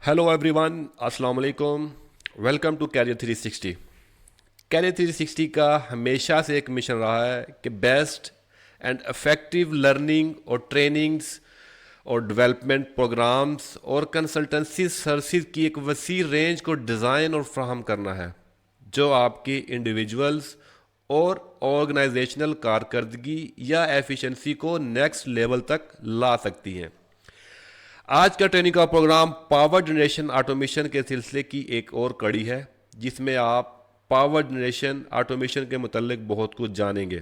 Hello everyone, अस्सलाम वालेकुम। Welcome to career 360। Career 360 का हमेशा से एक मिशन रहा है कि बेस्ट एंड इफेक्टिव लर्निंग और ट्रेनिंग्स और डेवलपमेंट प्रोग्राम्स और कंसल्टेंसी सर्विस की एक वसी रेंज को डिज़ाइन और फ्राहम करना है जो आपकी इंडिविजुअल्स और ऑर्गेनाइजेशनल कारकर्दगी या एफिशिएंसी को नेक्स्ट लेवल तक ला सकती हैं। आज का ट्रेनिंग का प्रोग्राम पावर जनरेशन ऑटोमेशन के सिलसिले की एक और कड़ी है जिसमें आप पावर जनरेशन ऑटोमेशन के मुतल्लिक बहुत कुछ जानेंगे।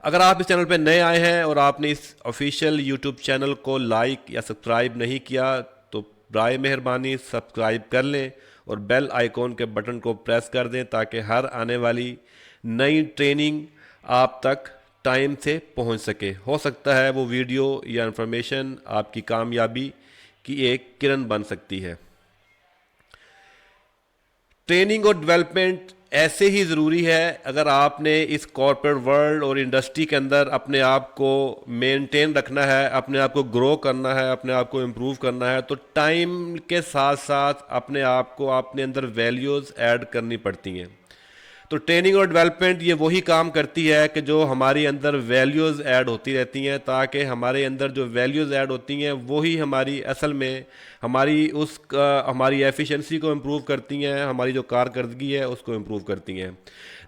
अगर आप इस चैनल पर नए आए हैं और आपने इस ऑफिशियल यूट्यूब चैनल को लाइक या सब्सक्राइब नहीं किया तो बराए मेहरबानी सब्सक्राइब कर लें और बेल आइकॉन के बटन को प्रेस कर दें ताकि हर आने वाली नई ट्रेनिंग आप तक टाइम से पहुंच सके। हो सकता है वो वीडियो या इंफॉर्मेशन आपकी कामयाबी की एक किरण बन सकती है। ट्रेनिंग और डेवलपमेंट ऐसे ही ज़रूरी है अगर आपने इस कॉर्पोरेट वर्ल्ड और इंडस्ट्री के अंदर अपने आप को मेंटेन रखना है, अपने आप को ग्रो करना है, अपने आप को इम्प्रूव करना है, तो टाइम के साथ साथ अपने आप को अपने अंदर वैल्यूज़ ऐड करनी पड़ती हैं। तो ट्रेनिंग और डेवलपमेंट ये वही काम करती है कि जो हमारे अंदर वैल्यूज़ ऐड होती रहती हैं ताकि हमारे अंदर जो वैल्यूज़ ऐड होती हैं वही हमारी असल में हमारी एफिशिएंसी को इम्प्रूव करती हैं, हमारी जो कारकर्दगी है उसको इम्प्रूव करती हैं।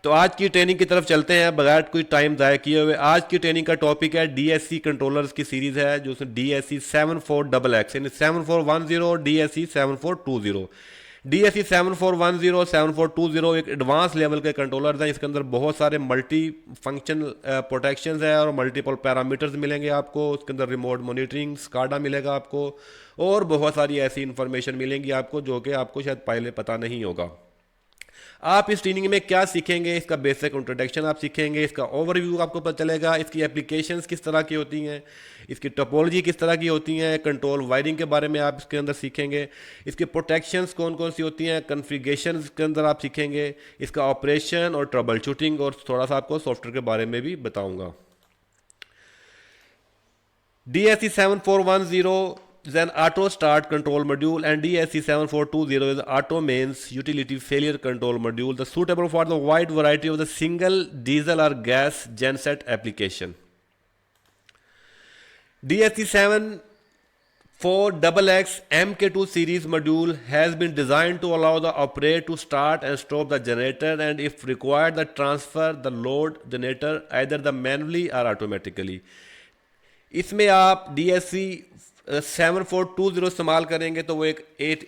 तो आज की ट्रेनिंग की तरफ चलते हैं बगैर कोई टाइम ज़ाया किए हुए। आज की ट्रेनिंग का टॉपिक है DSC कंट्रोलर्स की सीरीज़ है जो DSC 74XX यानी 7410 और DSC 7420। DSC 7410 7420 एक एडवांस लेवल के कंट्रोलर्स हैं। इसके अंदर बहुत सारे मल्टी फंक्शन प्रोटेक्शंस हैं और मल्टीपल पैरामीटर्स मिलेंगे आपको। उसके अंदर रिमोट मॉनिटरिंग स्काडा मिलेगा आपको और बहुत सारी ऐसी इंफॉर्मेशन मिलेंगी आपको जो कि आपको शायद पहले पता नहीं होगा। आप इस ट्रेनिंग में क्या सीखेंगे, इसका बेसिक इंट्रोडक्शन आप सीखेंगे, इसका ओवरव्यू आपको पता चलेगा, इसकी एप्लीकेशंस किस तरह की होती हैं, इसकी टोपोलॉजी किस तरह की होती हैं, कंट्रोल वायरिंग के बारे में आप इसके अंदर सीखेंगे, इसके प्रोटेक्शंस कौन कौन सी होती हैं, कन्फिगरेशन के अंदर आप सीखेंगे, इसका ऑपरेशन और ट्रबल शूटिंग और थोड़ा सा आपको सॉफ्टवेयर के बारे में भी बताऊँगा। DSC 7410 is an auto start control module and DSC 7420 is auto mains utility failure control module, the suitable for the wide variety of the single diesel or gas genset application. DSC 74XX MK2 series module has been designed to allow the operator to start and stop the generator and if required the transfer the load generator either the manually or automatically. इसमें आप DSC 7420 इस्तेमाल करेंगे तो वो एक 8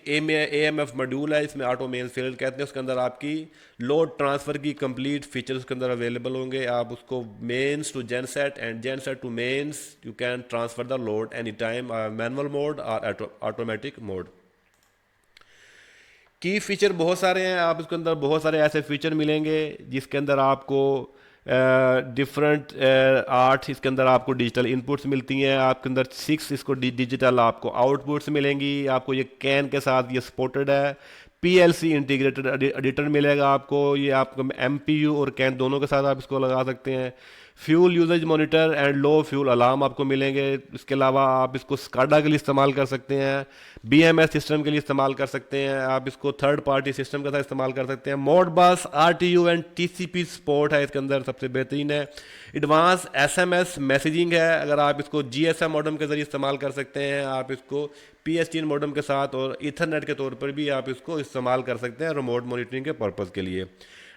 AMF module है, इसमें auto main field कहते हैं। उसके अंदर आपकी लोड ट्रांसफ़र की कंप्लीट फीचर्स उसके अंदर अवेलेबल होंगे। आप उसको mains to genset and genset to mains you can transfer the load any time, manual mode और ऑटोमेटिक मोड। की फीचर बहुत सारे हैं, आप इसके अंदर बहुत सारे ऐसे फीचर मिलेंगे जिसके अंदर आपको डिफरेंट इसके अंदर आपको डिजिटल इनपुट्स मिलती हैं। आपके अंदर 6 इसको डिजिटल आपको आउटपुट्स मिलेंगी। आपको ये कैन के साथ ये सपोर्टेड है। PLC इंटीग्रेटेड एडिटर मिलेगा आपको। ये आपको MPU और कैन दोनों के साथ आप इसको लगा सकते हैं। Fuel usage monitor and low fuel alarm आपको मिलेंगे। इसके अलावा आप इसको स्काडा के लिए इस्तेमाल कर सकते हैं, BMS सिस्टम के लिए इस्तेमाल कर सकते हैं, आप इसको थर्ड पार्टी सिस्टम के साथ इस्तेमाल कर सकते हैं। Modbus RTU and TCP support है इसके अंदर, सबसे बेहतरीन है। एडवांस SMS मैसेजिंग है, अगर आप इसको GSM मॉडम के ज़रिए इस्तेमाल कर सकते हैं। आप इसको PSTN मॉडम के साथ और ईथरनेट के तौर पर भी आप इसको इस्तेमाल कर सकते हैं रिमोट मॉनिटरिंग के पर्पज़ के लिए।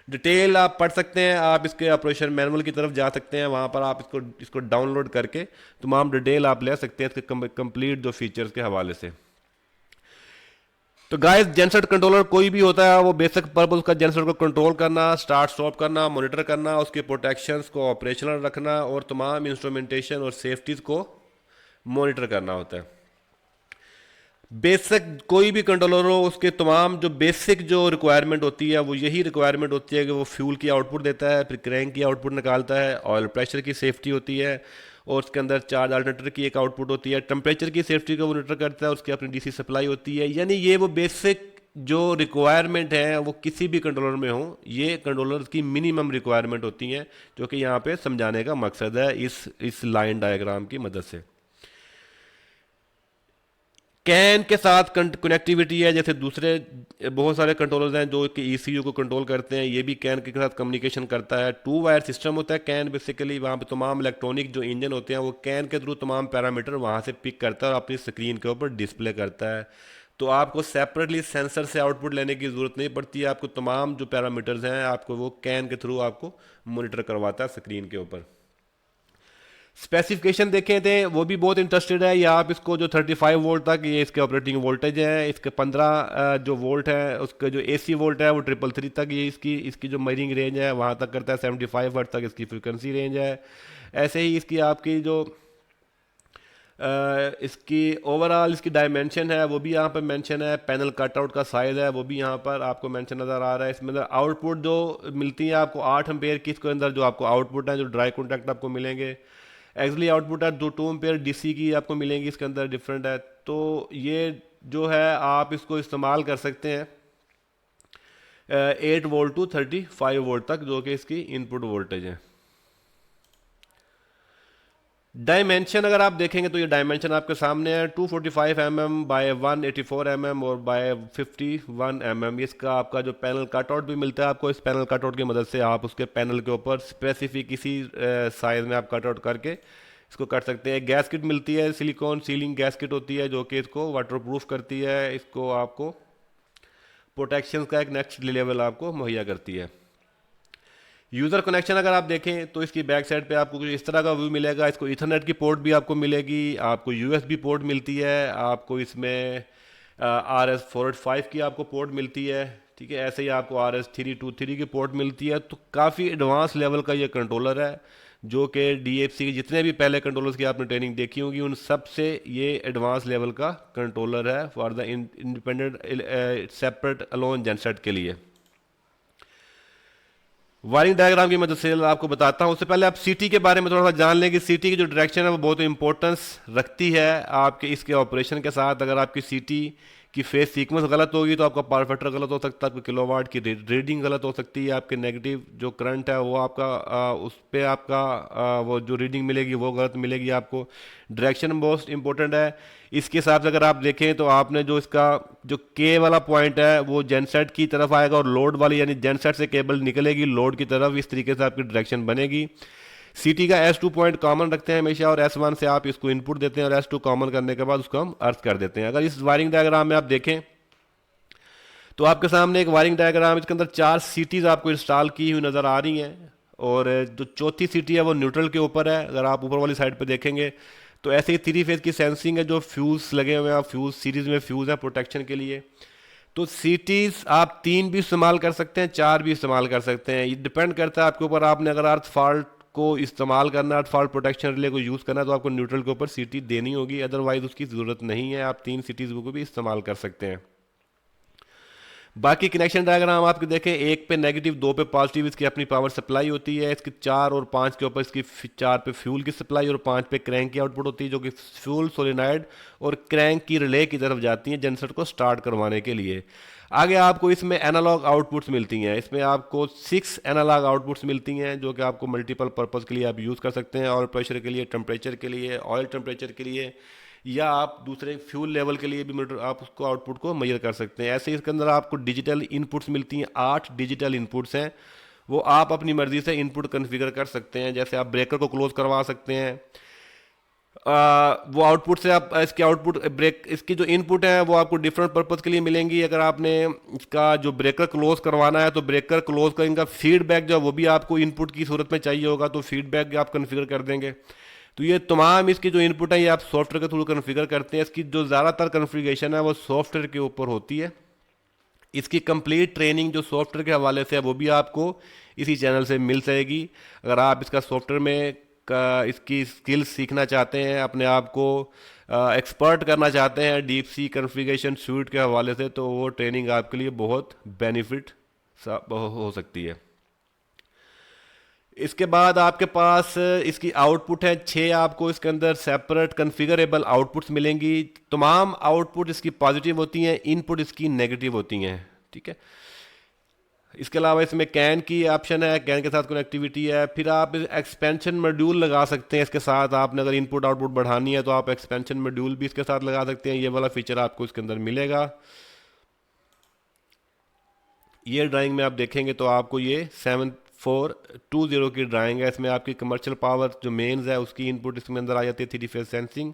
डिटेल आप पढ़ सकते हैं, आप इसके ऑपरेशन मैनुअल की तरफ जा सकते हैं, वहाँ पर आप इसको डाउनलोड करके तमाम डिटेल आप ले सकते हैं इसके कंप्लीट जो फीचर्स के हवाले से। तो गाइस, जेनसेट कंट्रोलर कोई भी होता है वो बेसिक पर्पस का जेनसेट को कंट्रोल करना, स्टार्ट स्टॉप करना, मॉनिटर करना, उसके प्रोटेक्शंस को ऑपरेशनल रखना और तमाम इंस्ट्रूमेंटेशन और सेफ्टीज को मॉनिटर करना होता है। बेसिक कोई भी कंट्रोलर हो उसके तमाम जो बेसिक जो रिक्वायरमेंट होती है वो यही रिक्वायरमेंट होती है कि वो फ्यूल की आउटपुट देता है, फिर क्रैंक की आउटपुट निकालता है, ऑयल प्रेशर की सेफ्टी होती है और उसके अंदर चार्ज अल्टरनेटर की एक आउटपुट होती है, टेम्परेचर की सेफ्टी को मॉनिटर करता है, उसकी अपनी DC सप्लाई होती है। यानी ये वो बेसिक जो रिक्वायरमेंट है वो किसी भी कंट्रोलर में हो, ये कंट्रोलर की मिनिमम रिक्वायरमेंट होती हैं जो कि यहाँ पे समझाने का मकसद है इस लाइन डायग्राम की मदद से। कैन के साथ कनेक्टिविटी है, जैसे दूसरे बहुत सारे कंट्रोलर्स हैं जो कि ईसीयू को कंट्रोल करते हैं, ये भी कैन के साथ कम्युनिकेशन करता है। टू वायर सिस्टम होता है कैन बेसिकली, वहाँ पे तमाम इलेक्ट्रॉनिक जो इंजन होते हैं वो कैन के थ्रू तमाम पैरामीटर वहाँ से पिक करता है और अपनी स्क्रीन के ऊपर डिस्प्ले करता है। तो आपको सेपरेटली सेंसर से आउटपुट लेने की ज़रूरत नहीं पड़ती है, आपको तमाम जो पैरामीटर्स हैं आपको वो कैन के थ्रू आपको मॉनिटर करवाता है स्क्रीन के ऊपर। स्पेसिफिकेशन देखें थे वो भी बहुत इंटरेस्टेड है, या आप इसको जो 35 वोल्ट तक ये इसके ऑपरेटिंग वोल्टेज है, इसके 15 जो वोल्ट है उसका जो एसी वोल्ट है वो 333 तक ये इसकी इसकी जो मरींग रेंज है वहाँ तक करता है, 75 हर्ट्ज तक इसकी फ्रिक्वेंसी रेंज है। ऐसे ही इसकी आपकी जो इसकी ओवरऑल इसकी डायमेंशन है वो भी यहाँ पर मेंशन है, पैनल कटआउट का साइज़ है वो भी यहाँ पर आपको मेंशन नज़र आ रहा है। इसमें आउटपुट जो मिलती है आपको 8 एम्पेयर की इसके अंदर जो आपको आउटपुट है, जो ड्राई कॉन्टैक्ट आपको मिलेंगे। एक्चुअली आउटपुट है 2 एम्पेयर डीसी की आपको मिलेंगी इसके अंदर, डिफरेंट है। तो ये जो है आप इसको इस्तेमाल कर सकते हैं 8 वोल्ट टू 35 वोल्ट तक, जो कि इसकी इनपुट वोल्टेज है। डायमेंशन अगर आप देखेंगे तो ये डायमेंशन आपके सामने है, 245 mm बाय 184 mm और बाय 51 mm। इसका आपका जो पैनल कटआउट भी मिलता है आपको, इस पैनल कटआउट की मदद से आप उसके पैनल के ऊपर स्पेसिफिक किसी साइज में आप कटआउट करके इसको कर सकते हैं। गैसकिट मिलती है, सिलिकॉन सीलिंग गैसकिट होती है जो कि इसको वाटरप्रूफ करती है, इसको आपको प्रोटेक्शन का एक नेक्स्ट लेवल आपको मुहैया करती है। यूज़र कनेक्शन अगर आप देखें तो इसकी बैक साइड पे आपको कुछ इस तरह का व्यू मिलेगा। इसको ईथरनेट की पोर्ट भी आपको मिलेगी, आपको यूएसबी पोर्ट मिलती है, आपको इसमें RS485 की आपको पोर्ट मिलती है, ठीक है। ऐसे ही आपको RS323 की पोर्ट मिलती है। तो काफ़ी एडवांस लेवल का ये कंट्रोलर है, जो कि DHC के जितने भी पहले कंट्रोलर्स की आपने ट्रेनिंग देखी होगी उन सब से ये एडवांस लेवल का कंट्रोलर है for the independent separate alone genset के लिए। वायरिंग डायग्राम की मदद से आपको बताता हूँ। उससे पहले आप सीटी के बारे में थोड़ा सा जान लें कि सीटी की जो डायरेक्शन है वो बहुत इंपॉर्टेंस रखती है आपके इसके ऑपरेशन के साथ। अगर आपकी सीटी की फेज सीक्वेंस गलत होगी तो आपका पावर फैक्टर गलत हो सकता है, आपके किलोवाट की रीडिंग गलत हो सकती है, आपके नेगेटिव जो करंट है वो आपका उस पर आपका वो जो रीडिंग मिलेगी वो गलत मिलेगी आपको। डायरेक्शन बहुत इंपॉर्टेंट है। इसके हिसाब से अगर आप देखें तो आपने जो इसका जो के वाला पॉइंट है वो जेनसेट की तरफ आएगा और लोड वाली यानी जेनसेट से केबल निकलेगी लोड की तरफ, इस तरीके से आपकी डायरेक्शन बनेगी। सीटी का S2 पॉइंट कॉमन रखते हैं हमेशा और S1 से आप इसको इनपुट देते हैं और S2 कॉमन करने के बाद उसको हम अर्थ कर देते हैं। अगर इस वायरिंग डायग्राम में आप देखें तो आपके सामने एक वायरिंग डायग्राम, इसके अंदर 4 सीटीज आपको इंस्टॉल की हुई नज़र आ रही हैं और जो चौथी सीटी है वो न्यूट्रल के ऊपर है। अगर आप ऊपर वाली साइड पर देखेंगे तो ऐसे ही 3 फेज की सेंसिंग है, जो फ्यूज लगे हुए हैं, फ्यूज सीरीज में फ्यूज है प्रोटेक्शन के लिए। तो सीटीज आप 3 भी इस्तेमाल कर सकते हैं, 4 भी इस्तेमाल कर सकते हैं, ये डिपेंड करता है आपके ऊपर। आपने अगर अर्थ फॉल्ट को इस्तेमाल करना, अर्थ फॉल्ट प्रोटेक्शन रिले को यूज़ करना है तो आपको न्यूट्रल के ऊपर सीटी देनी होगी, अदरवाइज उसकी ज़रूरत नहीं है, आप 3 सीटीज को भी इस्तेमाल कर सकते हैं। बाकी कनेक्शन डायग्राम आपके देखें, 1 पे नेगेटिव, 2 पे पॉजिटिव इसकी अपनी पावर सप्लाई होती है। इसके 4 और 5 के ऊपर इसकी 4 पे फ्यूल की सप्लाई और 5 पे क्रैंक की आउटपुट होती है, जो कि फ्यूल सोलिनॉइड और क्रैंक की रिले की तरफ जाती हैं जनसेट को स्टार्ट करवाने के लिए। आगे आपको इसमें एनालॉग आउटपुट्स मिलती हैं, इसमें आपको 6 एनालॉग आउटपुट्स मिलती हैं जो कि आपको मल्टीपल पर्पज़ के लिए आप यूज़ कर सकते हैं, ऑयल प्रेशर के लिए, टेम्परेचर के लिए, ऑयल टेम्परेचर के लिए, या आप दूसरे फ्यूल लेवल के लिए भी मीटर आप उसको आउटपुट को मेजर कर सकते हैं। ऐसे ही इसके अंदर आपको डिजिटल इनपुट्स मिलती हैं, 8 डिजिटल इनपुट्स हैं, वो आप अपनी मर्जी से इनपुट कन्फिगर कर सकते हैं। जैसे आप ब्रेकर को क्लोज करवा सकते हैं, वो आउटपुट से आप इसके आउटपुट ब्रेक इसकी जो इनपुट है वो आपको डिफरेंट पर्पज़ के लिए मिलेंगी। अगर आपने इसका जो ब्रेकर क्लोज करवाना है तो ब्रेकर क्लोज का इनका फीडबैक जो है वो भी आपको इनपुट की सूरत में चाहिए होगा, तो फीडबैक आप कन्फिगर कर देंगे। तो ये तमाम इसकी जो इनपुट है ये आप सॉफ्टवेयर के थ्रू कन्फिगर करते हैं। इसकी जो ज़्यादातर कन्फिगरेशन है वो सॉफ्टवेयर के ऊपर होती है। इसकी कंप्लीट ट्रेनिंग जो सॉफ्टवेयर के हवाले से है वो भी आपको इसी चैनल से मिल जाएगी। अगर आप इसका सॉफ्टवेयर में इसकी स्किल्स सीखना चाहते हैं, अपने आप को एक्सपर्ट करना चाहते हैं डीप सी कन्फिगरेशन सूट के हवाले से, तो वो ट्रेनिंग आपके लिए बहुत बेनिफिट हो सकती है। इसके बाद आपके पास इसकी आउटपुट है 6, आपको इसके अंदर सेपरेट कन्फिगरेबल आउटपुट्स मिलेंगी। तमाम आउटपुट इसकी पॉजिटिव होती हैं, इनपुट इसकी नेगेटिव होती हैं, ठीक है। इसके अलावा इसमें कैन की ऑप्शन है, कैन के साथ कनेक्टिविटी है। फिर आप एक्सपेंशन मॉड्यूल लगा सकते हैं इसके साथ, आपने अगर इनपुट आउटपुट बढ़ानी है तो आप एक्सपेंशन मॉड्यूल भी इसके साथ लगा सकते हैं। ये वाला फीचर आपको इसके अंदर मिलेगा। ये ड्राइंग में आप देखेंगे तो आपको ये 7420 की ड्राइंग है। इसमें आपकी कमर्शियल पावर जो मेन्स है उसकी इनपुट इसमें अंदर आ जाती है, 3D फेज सेंसिंग,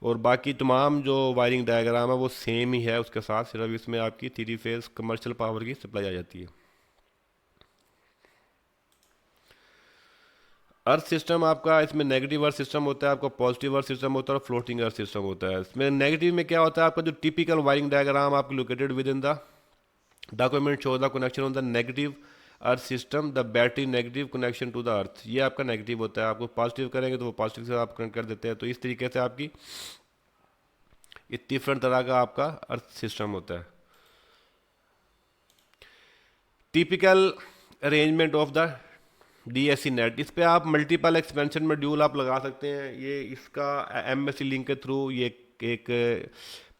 और बाकी तमाम जो वायरिंग डायग्राम है वो सेम ही है उसके साथ, सिर्फ इसमें आपकी 3D फेज कमर्शियल पावर की सप्लाई आ जाती है। अर्थ सिस्टम आपका, इसमें नेगेटिव अर्थ सिस्टम होता है, आपका पॉजिटिव अर्थ सिस्टम होता है और फ्लोटिंग अर्थ सिस्टम होता है। इसमें नेगेटिव में क्या होता है, आपका जो टिपिकल वायरिंग डायग्राम आपकी located within the document show the connection on the negative earth system, the battery negative connection to the earth, ये आपका नेगेटिव होता है। आपको पॉजिटिव करेंगे तो वो पॉजिटिव से आप कनेक्ट कर देते हैं। तो इस तरीके से आपकी ये डिफरेंट तरह का आपका अर्थ सिस्टम होता है। Typical arrangement of the DAC net, इस पे आप मल्टीपल एक्सपेंशन मॉड्यूल आप लगा सकते हैं। ये इसका MSC लिंक के थ्रू ये एक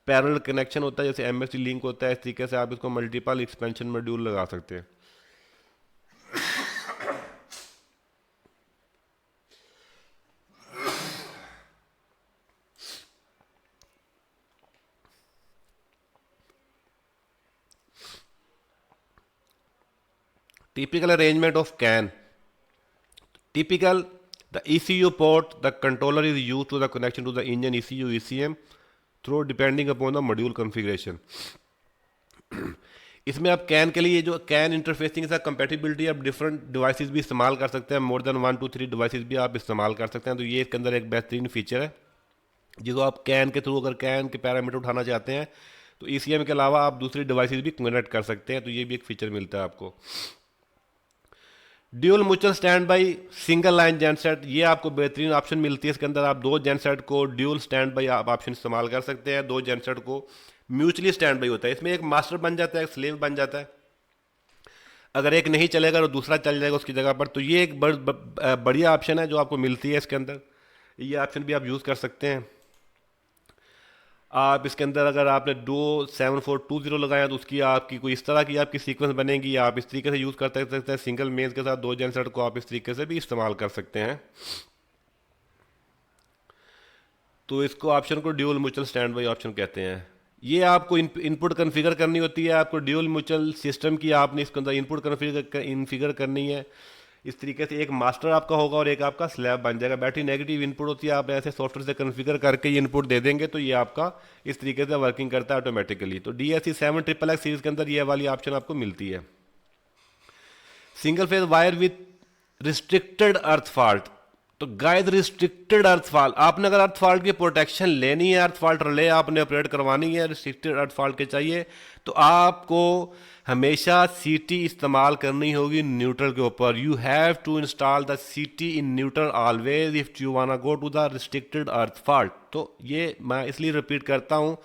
पैरेलल कनेक्शन होता है, जैसे MSC लिंक होता है, इस तरीके से आप इसको मल्टीपल एक्सपेंशन मॉड्यूल लगा सकते हैं। Typical arrangement of CAN. Typical, the ECU port, the controller is used to the connection to the engine ECU ECM through depending upon the module configuration. इसमें आप कैन के लिए जो कैन इंटरफेसिंग के साथ कंपेटिबिलिटी, आप डिफरेंट डिवाइसेस भी इस्तेमाल कर सकते हैं, मोर देन 1 2 3 डिवाइसेस भी आप इस्तेमाल कर सकते हैं। तो ये इसके अंदर एक बेहतरीन फीचर है, जिसको आप कैन के थ्रू अगर कैन के पैरामीटर उठाना चाहते हैं तो ECM के अलावा आप दूसरी डिवाइसेस भी कनेक्ट कर सकते हैं। तो ये भी एक फीचर मिलता है आपको। Dual mutual stand by single line genset, ये आपको बेहतरीन ऑप्शन मिलती है। इसके अंदर आप दो जेनसेट को ड्यूल स्टैंड बाई आप ऑप्शन इस्तेमाल कर सकते हैं। दो जेनसेट को म्यूचुअली स्टैंड बाई होता है, इसमें एक मास्टर बन जाता है, एक स्लेव बन जाता है। अगर एक नहीं चलेगा तो दूसरा चल जाएगा उसकी जगह पर। तो ये एक बढ़िया ऑप्शन है जो आपको मिलती है इसके अंदर। ये ऑप्शन भी आप यूज़ कर सकते हैं। आप इसके अंदर अगर आपने 27420 लगाया तो उसकी आपकी कोई इस तरह की आपकी सीक्वेंस बनेगी। आप इस तरीके से यूज़ कर सकते हैं। सिंगल मेन्स के साथ दो जेनसेट को आप इस तरीके से भी इस्तेमाल कर सकते हैं। तो इसको ऑप्शन को dual mutual stand by option कहते हैं। ये आपको इनपुट कन्फिगर करनी होती है। आपको ड्यूल म्यूचुअल सिस्टम की आपने इसके अंदर इनपुट कन्फिगर करनी है। इस तरीके से एक मास्टर आपका होगा और एक आपका स्लैब बन जाएगा। बैटरी नेगेटिव इनपुट होती है, आप ऐसे सॉफ्टवेयर से कन्फिगर करके ये इनपुट दे देंगे तो ये आपका इस तरीके से वर्किंग करता है ऑटोमेटिकली। तो DAC 7XXX सीरीज के अंदर ये वाली ऑप्शन आपको मिलती है। Single phase wire with restricted earth fault, तो गाइस रिस्ट्रिक्टेड अर्थ फॉल्ट, आपने अगर अर्थ फॉल्ट की प्रोटेक्शन लेनी है, अर्थ फॉल्ट रिले आपने ऑपरेट करवानी है, रिस्ट्रिक्टेड अर्थ फॉल्ट के चाहिए, तो आपको हमेशा CT इस्तेमाल करनी होगी न्यूट्रल के ऊपर। You have to install the CT in neutral always if you wanna go to the restricted earth fault. तो ये मैं इसलिए रिपीट करता हूँ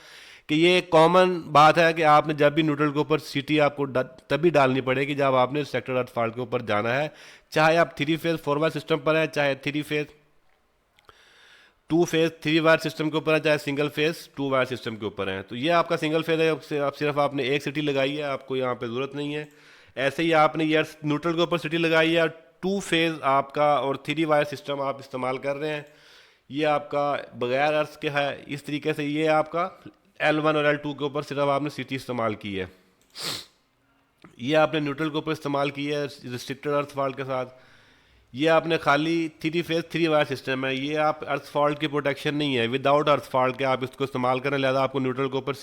कि ये कॉमन बात है कि आपने जब भी न्यूट्रल के ऊपर CT आपको तभी डालनी पड़ेगी जब आपने रिस्ट्रिक्टेड अर्थ फॉल्ट के ऊपर जाना है। चाहे आप 3 फेज 4 वायर सिस्टम पर हैं, चाहे 3 फेज 2 फेज 3 वायर सिस्टम के ऊपर है, चाहे सिंगल फेज 2 वायर सिस्टम के ऊपर है। तो ये आपका सिंगल फेज है, आप सिर्फ आपने एक CT लगाई है, आपको यहाँ पे ज़रूरत नहीं है। ऐसे ही आपने ये न्यूट्रल के ऊपर CT लगाई है, 2 फेज आपका और 3 वायर सिस्टम आप इस्तेमाल कर रहे हैं, ये आपका बगैर अर्थ के है। इस तरीके से ये आपका L1 और L2 के ऊपर सिर्फ आपने CT इस्तेमाल की है, ये आपने न्यूट्रल के ऊपर इस्तेमाल की है रिस्ट्रिक्टेड अर्थ फॉल्ट के साथ। ये आपने खाली 3 फेज 3 वायर सिस्टम है, ये आप अर्थ फॉल्ट की प्रोटेक्शन नहीं है। विदाउट अर्थ फॉल्ट के आप इसको इस्तेमाल करें, लिहाजा आपको न्यूट्रल के ऊपर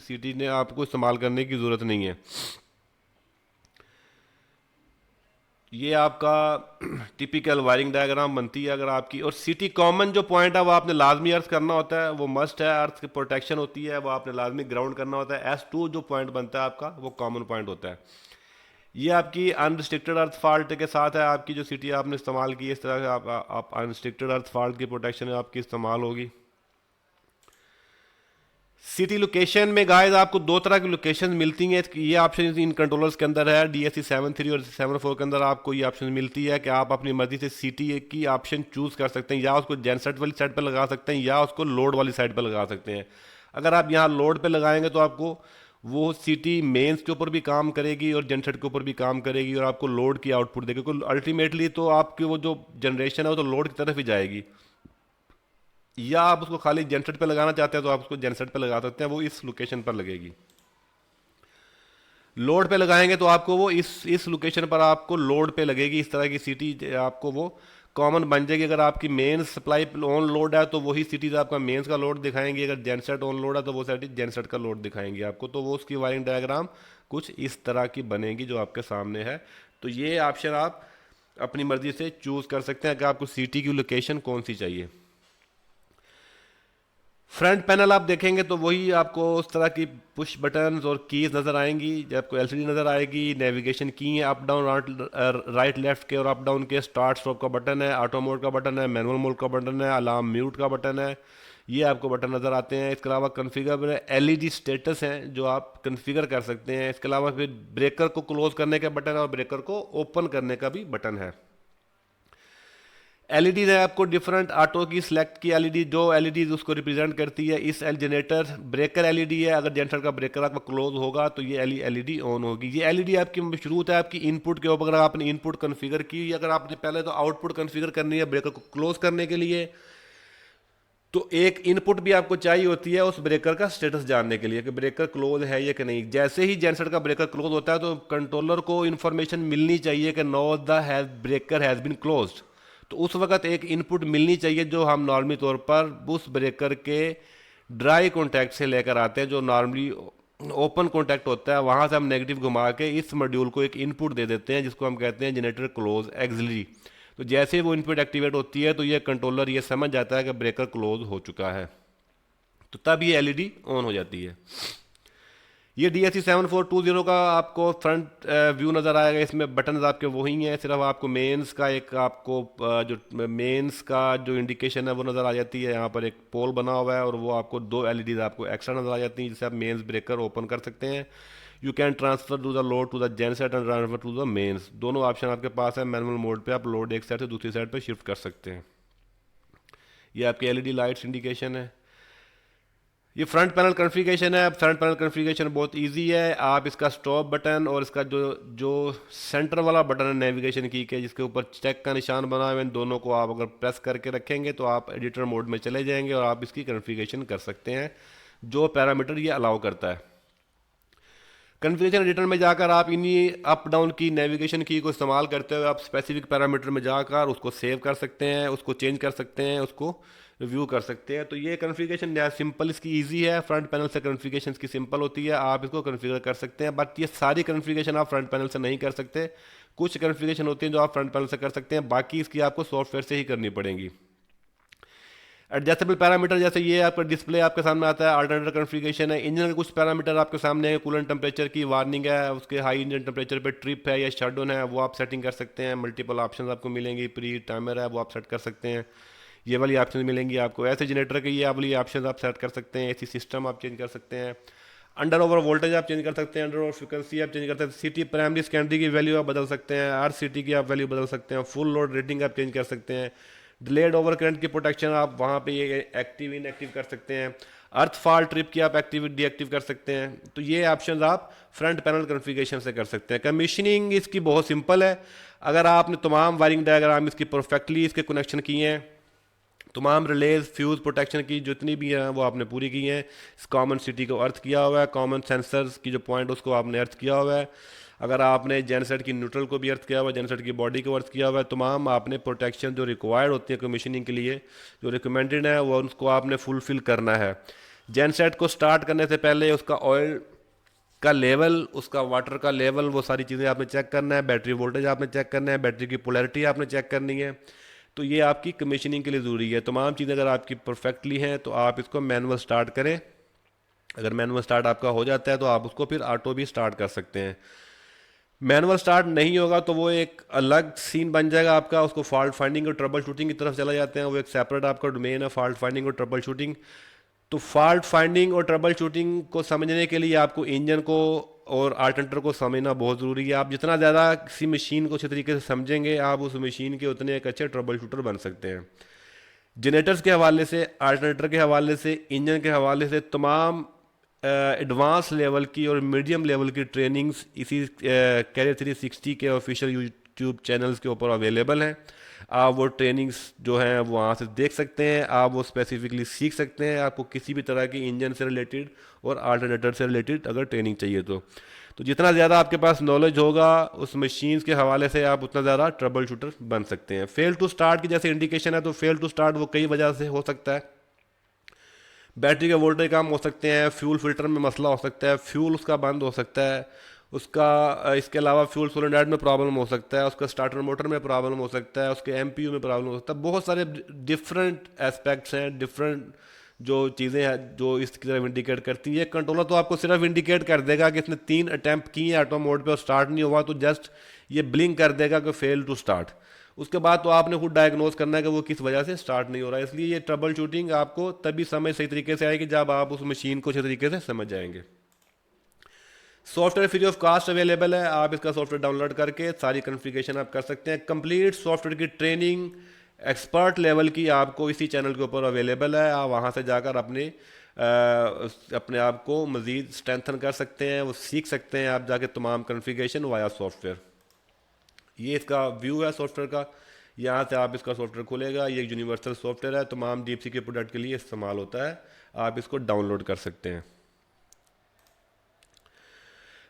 CT ने आपको इस्तेमाल करने की ज़रूरत नहीं है। ये आपका टिपिकल वायरिंग डायग्राम बनती है अगर आपकी। और CT कॉमन जो पॉइंट है वो आपने लाजमी अर्थ करना होता है, वो मस्ट है। अर्थ की प्रोटेक्शन होती है वो आपने लाजमी ग्राउंड करना होता है। S2 जो पॉइंट बनता है आपका वो कॉमन पॉइंट होता है। ये आपकी अनरिस्ट्रिक्टेड अर्थ फॉल्ट के साथ है आपकी जो CT आपने इस्तेमाल की, इस तरह से आप अनरिस्ट्रिक्टेड अर्थ फॉल्ट की प्रोटेक्शन आपकी इस्तेमाल होगी। CT लोकेशन में गाइस आपको दो तरह की लोकेशन मिलती हैं। ये ऑप्शन इन कंट्रोलर्स के अंदर है, DAC 7.3 और 7.4 के अंदर आपको ये ऑप्शन मिलती है कि आप अपनी मर्जी से CT की ऑप्शन चूज कर सकते हैं, या उसको जेनसेट वाली साइड पर लगा सकते हैं या उसको लोड वाली साइड पर लगा सकते हैं। अगर आप यहाँ लोड पे लगाएंगे तो आपको वो सीटी मेंस के ऊपर भी काम करेगी और जनसेट के ऊपर भी काम करेगी और आपको लोड की आउटपुट देगी, क्योंकि अल्टीमेटली तो आपकी वो जो जनरेशन है वो तो लोड की तरफ ही जाएगी। या आप उसको खाली जनसेट पे लगाना चाहते हैं तो आप उसको जनसेट पे लगा सकते हैं, वो इस लोकेशन पर लगेगी। लोड पे लगाएंगे तो आपको वो इस लोकेशन पर आपको लोड पे लगेगी, इस तरह की सिटी आपको वो कॉमन बन जाएगी। अगर आपकी मेन सप्लाई ऑन लोड है तो वही सिटीज आपका मेंस का लोड दिखाएंगी, अगर जेनसेट ऑन लोड है तो वो सिटी जेनसेट का लोड दिखाएंगी आपको। तो वो उसकी वायरिंग डायग्राम कुछ इस तरह की बनेगी जो आपके सामने है। तो ये ऑप्शन आप अपनी मर्जी से चूज कर सकते हैं कि आपको सिटी की लोकेशन कौन सी चाहिए। फ्रंट पैनल आप देखेंगे तो वही आपको उस तरह की पुश बटन्स और कीज नज़र आएंगी, जब आपको एलसीडी नज़र आएगी। नेविगेशन की है, अप डाउन राइट लेफ्ट के और अप डाउन के, स्टार्ट स्टॉप का बटन है, ऑटो मोड का बटन है, मैनुअल मोड का बटन है, अलार्म म्यूट का बटन है, ये आपको बटन नज़र आते हैं। इसके अलावा कन्फिगर एलईडी स्टेटस हैं जो आप कन्फिगर कर सकते हैं। इसके अलावा फिर ब्रेकर को क्लोज करने का बटन है और ब्रेकर को ओपन करने का भी बटन है। एलईडी है आपको डिफरेंट ऑटो की सिलेक्ट की एलईडी, जो एलईडी उसको रिप्रेजेंट करती है। इस एल जनरेटर ब्रेकर एलईडी है, अगर जनरेटर का ब्रेकर आपका क्लोज होगा तो ये एलईडी ऑन होगी। ये एलईडी आपकी शुरू होता है आपकी इनपुट के ऊपर, अगर आपने इनपुट कन्फिगर की, अगर आपने पहले तो आउटपुट कन्फिगर करनी है ब्रेकर को क्लोज करने के लिए, तो एक इनपुट भी आपको चाहिए होती है उस ब्रेकर का स्टेटस जानने के लिए कि ब्रेकर क्लोज है या कि नहीं। जैसे ही जनरेटर का ब्रेकर क्लोज होता है तो कंट्रोलर को इन्फॉर्मेशन मिलनी चाहिए कि now the breaker has been closed. तो उस वक्त एक इनपुट मिलनी चाहिए जो हम नॉर्मली तौर पर उस ब्रेकर के ड्राई कॉन्टैक्ट से लेकर आते हैं। जो नॉर्मली ओपन कॉन्टैक्ट होता है वहाँ से हम नेगेटिव घुमा के इस मॉड्यूल को एक इनपुट दे देते हैं जिसको हम कहते हैं जनरेटर क्लोज एक्सिलरी। तो जैसे वो इनपुट एक्टिवेट होती है तो ये कंट्रोलर ये समझ जाता है कि ब्रेकर क्लोज हो चुका है, तो तब ये एलईडी ऑन हो जाती है। ये DSC 7420 का आपको फ्रंट व्यू नज़र आएगा। इसमें बटन आपके वही हैं, सिर्फ आपको मेंस का एक आपको जो मेंस का जो इंडिकेशन है वो नज़र आ जाती है। यहाँ पर एक पोल बना हुआ है और वो आपको दो एलईडीज आपको एक्स्ट्रा नज़र आ जाती हैं जिससे आप मेंस ब्रेकर ओपन कर सकते हैं। You can transfer to the load to the genset and transfer to the mains, दोनों ऑप्शन आपके पास है। मैनुअल मोड पे आप लोड एक साइड से दूसरी साइड पे शिफ्ट कर सकते हैं। ये आपकी एलईडी लाइट्स इंडिकेशन है। ये फ्रंट पैनल कॉन्फ़िगरेशन है। फ्रंट पैनल कॉन्फ़िगरेशन बहुत इजी है। आप इसका स्टॉप बटन और इसका जो जो सेंटर वाला बटन है नेविगेशन की के जिसके ऊपर चेक का निशान बना हुआ है, इन दोनों को आप अगर प्रेस करके रखेंगे तो आप एडिटर मोड में चले जाएंगे और आप इसकी कॉन्फ़िगरेशन कर सकते हैं जो पैरामीटर ये अलाउ करता है। कॉन्फ़िगरेशन एडिटर में जाकर आप इन्हीं अप डाउन की नेविगेशन की को इस्तेमाल करते हुए आप स्पेसिफिक पैरामीटर में जाकर उसको सेव कर सकते हैं, उसको चेंज कर सकते हैं, उसको रिव्यू कर सकते हैं। तो ये कॉन्फ़िगरेशन सिंपल इसकी इजी है। फ्रंट पैनल से कॉन्फ़िगरेशन इसकी सिंपल होती है, आप इसको कॉन्फ़िगर कर सकते हैं। बट ये सारी कॉन्फ़िगरेशन आप फ्रंट पैनल से नहीं कर सकते। कुछ कॉन्फ़िगरेशन होती हैं जो आप फ्रंट पैनल से कर सकते हैं, बाकी इसकी आपको सॉफ्टवेयर से ही करनी पड़ेगी। एडजस्टेबल पैरामीटर जैसे ये आपका डिस्प्ले आपके सामने आता है, अल्टरनेटर कॉन्फ़िगरेशन है। इंजन के कुछ पैरामीटर आपके सामने है, कूलेंट टेम्परेचर की वार्निंग है, उसके हाई इंजन टेम्परेचर पे ट्रिप है या शटडाउन है वो आप सेटिंग कर सकते हैं। मल्टीपल ऑप्शंस आपको मिलेंगी, प्री टाइमर है वो आप सेट कर सकते हैं, ये वाली ऑप्शन मिलेंगी आपको। ऐसे जनरेटर के ये वाली ऑप्शन आप सेट कर सकते हैं। एसी सिस्टम आप चेंज कर सकते हैं, अंडर ओवर वोल्टेज आप चेंज कर सकते हैं, अंडर ओवर फ्रिक्वेंसी आप चेंज कर सकते हैं, सिटी प्राइमरी सेकेंडरी की वैल्यू आप बदल सकते हैं, RCT की आप वैल्यू बदल सकते हैं, फुल लोड रेटिंग आप चेंज कर सकते हैं, डिलेड ओवर करंट की प्रोटेक्शन आप वहाँ पे ये एक्टिव इनएक्टिव कर सकते हैं, अर्थ फॉल ट्रिप की आप एक्टिव डीएक्टिव कर सकते हैं। तो ये ऑप्शंस आप फ्रंट पैनल कॉन्फ़िगरेशन से कर सकते हैं। कमीशनिंग इसकी बहुत सिंपल है। अगर आपने तमाम वायरिंग डायग्राम इसकी परफेक्टली इसके कनेक्शन किए हैं, तमाम रिलेज फ्यूज़ प्रोटेक्शन की जितनी भी हैं वो आपने पूरी की हैं, कॉमन सिटी को अर्थ किया हुआ है, कॉमन सेंसर्स की जो पॉइंट उसको आपने अर्थ किया हुआ है, अगर आपने जेनसेट की न्यूट्रल को भी अर्थ किया हुआ है, जेनसेट की बॉडी को अर्थ किया हुआ है, तमाम आपने प्रोटेक्शन जो रिक्वायर्ड होती है कमीशनिंग के लिए जो रिकमेंडेड है वो उसको आपने फुलफिल करना है। जेनसेट को स्टार्ट करने से पहले उसका ऑयल का लेवल, उसका वाटर का लेवल, वो सारी चीज़ें आपने चेक करना है। बैटरी वोल्टेज आपने चेक करना है, बैटरी की पोलैरिटी आपने चेक करनी है। तो ये आपकी कमीशनिंग के लिए ज़रूरी है। तमाम चीज़ें अगर आपकी परफेक्टली हैं तो आप इसको मैनुअल स्टार्ट करें। अगर मैनुअल स्टार्ट आपका हो जाता है तो आप उसको फिर ऑटो भी स्टार्ट कर सकते हैं। मैनुअल स्टार्ट नहीं होगा तो वो एक अलग सीन बन जाएगा आपका, उसको फॉल्ट फाइंडिंग और ट्रबल शूटिंग की तरफ चला जाते हैं, वो एक सेपरेट आपका डोमेन है फॉल्ट फाइंडिंग और ट्रबल शूटिंग। तो फॉल्ट फाइंडिंग और ट्रबल शूटिंग को समझने के लिए आपको इंजन को और अल्टरनेटर को समझना बहुत ज़रूरी है। आप जितना ज़्यादा किसी मशीन को अच्छे तरीके से समझेंगे आप उस मशीन के उतने एक अच्छे ट्रबल शूटर बन सकते हैं। जनरेटर्स के हवाले से, अल्टरनेटर के हवाले से, इंजन के हवाले से, तमाम एडवांस लेवल की और मीडियम लेवल की ट्रेनिंग्स इसी कैरियर 360 के ऑफिशियल यूट्यूब चैनल्स के ऊपर अवेलेबल हैं। आप वो ट्रेनिंग्स जो हैं वो वहाँ से देख सकते हैं, आप वो स्पेसिफिकली सीख सकते हैं। आपको किसी भी तरह की इंजन से रिलेटेड और अल्टरनेटर से रिलेटेड अगर ट्रेनिंग चाहिए तो जितना ज़्यादा आपके पास नॉलेज होगा उस मशीन्स के हवाले से आप उतना ज़्यादा ट्रबल शूटर बन सकते हैं। फेल टू स्टार्ट की जैसे इंडिकेशन है, तो फेल टू स्टार्ट वो कई वजह से हो सकता है। बैटरी के वोल्टेज कम हो सकते हैं, फ्यूल फिल्टर में मसला हो सकता है, फ्यूल उसका बंद हो सकता है, उसका इसके अलावा फ्यूल सोलेनोइड में प्रॉब्लम हो सकता है, उसका स्टार्टर मोटर में प्रॉब्लम हो सकता है, उसके एमपीयू में प्रॉब्लम हो सकता है। बहुत सारे डिफरेंट एस्पेक्ट्स हैं, डिफरेंट जो चीज़ें हैं जो इसकी तरफ इंडिकेट करती हैं। ये कंट्रोलर तो आपको सिर्फ इंडिकेट कर देगा कि इसने 3 अटैम्प्ट किए हैं ऑटो मोड पे और स्टार्ट नहीं हुआ, तो जस्ट ये ब्लिंक कर देगा कि फेल टू स्टार्ट। उसके बाद तो आपने खुद डायग्नोज करना है कि वो किस वजह से स्टार्ट नहीं हो रहा है। इसलिए ये ट्रबल शूटिंग आपको तभी समझ सही तरीके से आएगी जब आप उस मशीन को अच्छे तरीके से समझ जाएंगे। Software free of cost available है, आप इसका सॉफ्टवेयर डाउनलोड करके सारी कॉन्फ़िगरेशन आप कर सकते हैं। कंप्लीट सॉफ्टवेयर की ट्रेनिंग एक्सपर्ट लेवल की आपको इसी चैनल के ऊपर अवेलेबल है। आप वहाँ से जाकर अपने आप को मज़ीद स्ट्रेंथन कर सकते हैं, वो सीख सकते हैं आप जाके तमाम कॉन्फ़िगरेशन वाया सॉफ्टवेयर। ये इसका व्यू है सॉफ्टवेयर का, यहाँ से आप इसका सॉफ्टवेयर खोलेगा। ये एक यूनिवर्सल सॉफ्टवेयर है, तमाम डीप सी के प्रोडक्ट के लिए इस्तेमाल होता है। आप इसको डाउनलोड कर सकते हैं।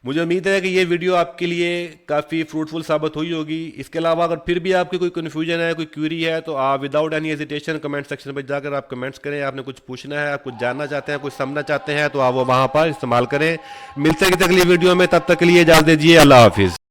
मुझे उम्मीद है कि ये वीडियो आपके लिए काफ़ी फ्रूटफुल साबित हुई होगी। इसके अलावा अगर फिर भी आपकी कोई कन्फ्यूजन है, कोई क्यूरी है, तो आप without any hesitation comment section पर जाकर आप कमेंट्स करें। आपने कुछ पूछना है, आप कुछ जानना चाहते हैं, कुछ समझना चाहते हैं, तो आप वो वहाँ पर इस्तेमाल करें। मिलते हैं किसी अगली वीडियो में, तब तक के लिए इजाज़त दीजिए। अल्लाह हाफिज़।